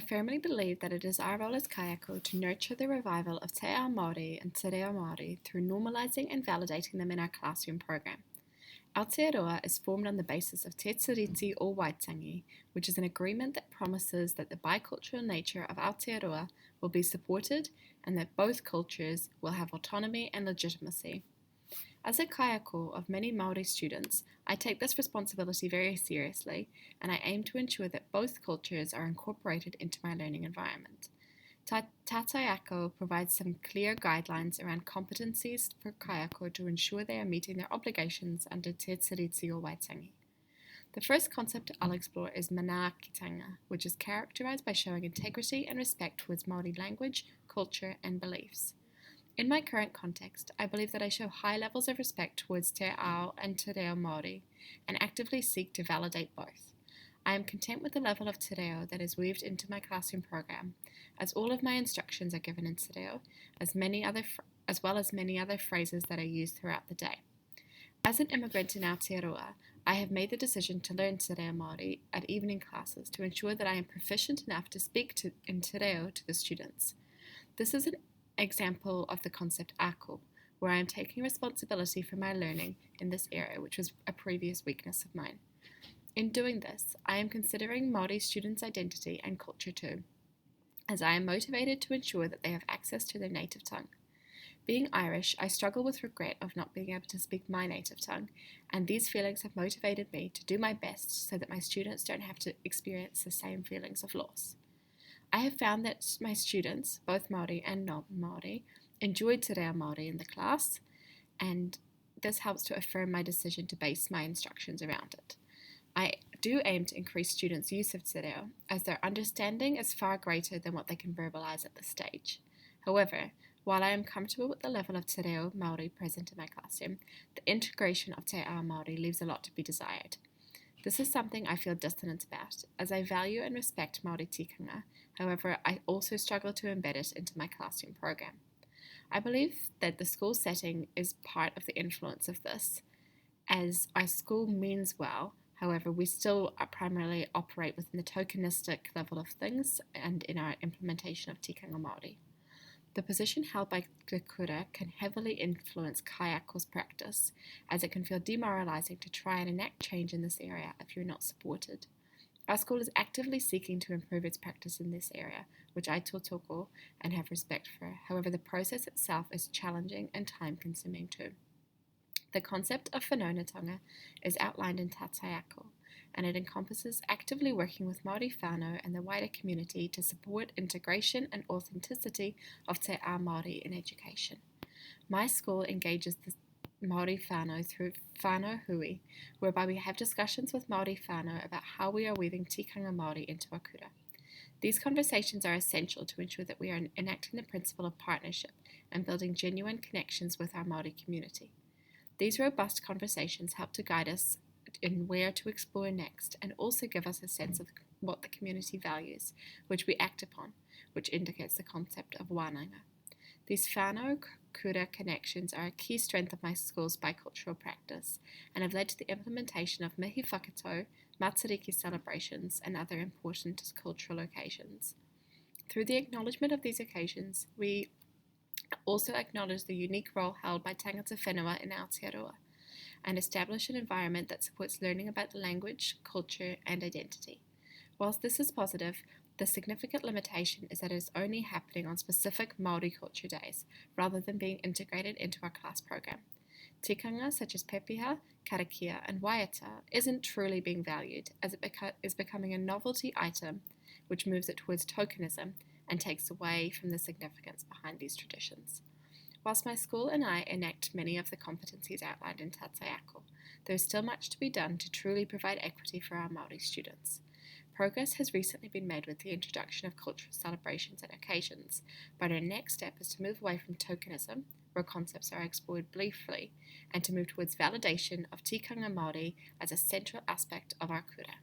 firmly believe that it is our role as kayako to nurture the revival of te ao Māori and te reo Māori through normalising and validating them in our classroom program. Aotearoa is formed on the basis of Te Tiriti o Waitangi, which is an agreement that promises that the bicultural nature of Aotearoa will be supported and that both cultures will have autonomy and legitimacy. As a kayako of many Māori students, I take this responsibility very seriously, and I aim to ensure that both cultures are incorporated into my learning environment. Tatayako provides some clear guidelines around competencies for kayako to ensure they are meeting their obligations under Te Tiriti o Waitangi. The first concept I'll explore is manaakitanga, which is characterized by showing integrity and respect towards Māori language, culture, and beliefs. In my current context, I believe that I show high levels of respect towards te ao and te reo Māori, and actively seek to validate both. I am content with the level of te reo that is weaved into my classroom program, as all of my instructions are given in te reo, as well as many other phrases that are used throughout the day. As an immigrant in Aotearoa, I have made the decision to learn te reo Māori at evening classes to ensure that I am proficient enough to speak in te reo to the students. This is an example of the concept ako, where I am taking responsibility for my learning in this area, which was a previous weakness of mine. In doing this, I am considering Māori students' identity and culture too, as I am motivated to ensure that they have access to their native tongue. Being Irish, I struggle with regret of not being able to speak my native tongue, and these feelings have motivated me to do my best so that my students don't have to experience the same feelings of loss. I have found that my students, both Māori and non-Māori, enjoyed te reo Māori in the class, and this helps to affirm my decision to base my instructions around it. I do aim to increase students' use of te reo, as their understanding is far greater than what they can verbalise at this stage. However, while I am comfortable with the level of te reo Māori present in my classroom, the integration of te ao Māori leaves a lot to be desired. This is something I feel dissonant about, as I value and respect Māori tikanga. However, I also struggle to embed it into my classroom program. I believe that the school setting is part of the influence of this, as our school means well. However, we still primarily operate within the tokenistic level of things and in our implementation of tikanga Māori. The position held by the kura can heavily influence kayako's practice, as it can feel demoralizing to try and enact change in this area if you're not supported. Our school is actively seeking to improve its practice in this area, which I tautoko and have respect for. However, the process itself is challenging and time-consuming too. The concept of whanaungatanga is outlined in Tatayako, and it encompasses actively working with Māori whānau and the wider community to support integration and authenticity of te ao Māori in education. My school engages the Māori whānau through whānau hui, whereby we have discussions with Māori whānau about how we are weaving tikanga Māori into our kura. These conversations are essential to ensure that we are enacting the principle of partnership and building genuine connections with our Māori community. These robust conversations help to guide us in where to explore next, and also give us a sense of what the community values, which we act upon, which indicates the concept of wānanga. These whānau kura connections are a key strength of my school's bicultural practice, and have led to the implementation of mihi whakatau, matariki celebrations, and other important cultural occasions. Through the acknowledgement of these occasions, we also acknowledge the unique role held by tangata whenua in Aotearoa, and establish an environment that supports learning about the language, culture, and identity. Whilst this is positive, the significant limitation is that it is only happening on specific Māori culture days, rather than being integrated into our class program. Tikanga such as pepeha, karakia, and waiata isn't truly being valued, as it is becoming a novelty item which moves it towards tokenism and takes away from the significance behind these traditions. Whilst my school and I enact many of the competencies outlined in Tatayako, there is still much to be done to truly provide equity for our Māori students. Progress has recently been made with the introduction of cultural celebrations and occasions, but our next step is to move away from tokenism, where concepts are explored briefly, and to move towards validation of tikanga Māori as a central aspect of our kura.